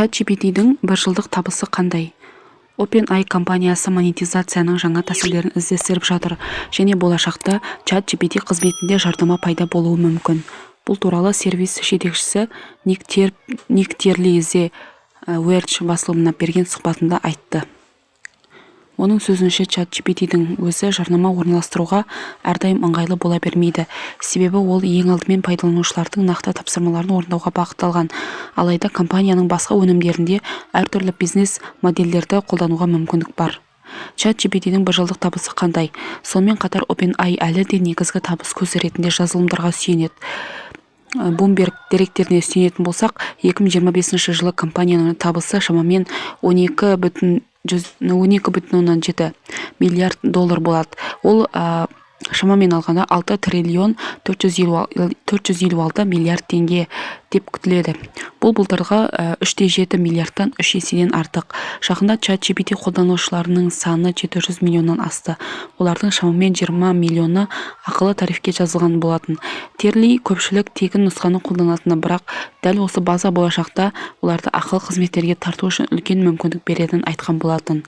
ChatGPT-дің бір жылдық табысы қандай? OpenAI компаниясы монетизацияның жаңа тәсілдерін іздестіріп жатыр және болашақта ChatGPT қызметінде жарнама пайда болуы мүмкін. Бұл туралы сервис жетекшісі Ник Терлизе Verge басылымына берген сұхбатында айтты. Оның сөзінше, ChatGPT-дің өзі жарнама орналастыруға әрдайым ыңғайлы бола бермейді, себебі ол ең алдымен пайдаланушылардың нақты тапсырмаларын орындауға бағытталған. Алайда компанияның басқа өнімдерінде әртүрлі бизнес модельдерді қолдануға мүмкіндік бар. ChatGPT-дің бір жылдық табысы қандай? Сонымен қатар OpenAI әлі де негізгі табыс көзі ретінде жазылымдарға сүйенеді. Bloomberg деректеріне сүйенетін болсақ, 2025 жылы компанияның табысы шамамен 12,7 миллиард доллар болады. Ол шамамен алғанда 6 триллион 456 миллиард теңге деп күтіледі. Бұл былтырғы 3,7 миллиардтан 3 еседен артық. Жақында ChatGPT қолданушыларының саны 700 миллионнан асты. Олардың шамамен 20 миллионы ақылы тарифке жазылған болатын. Терли көпшілік тегін нұсқаны қолданатыны, бірақ дәл осы база болашақта оларды ақылы қызметтерге тарту үшін үлкен мүмкіндік беретінін айтқан болатын.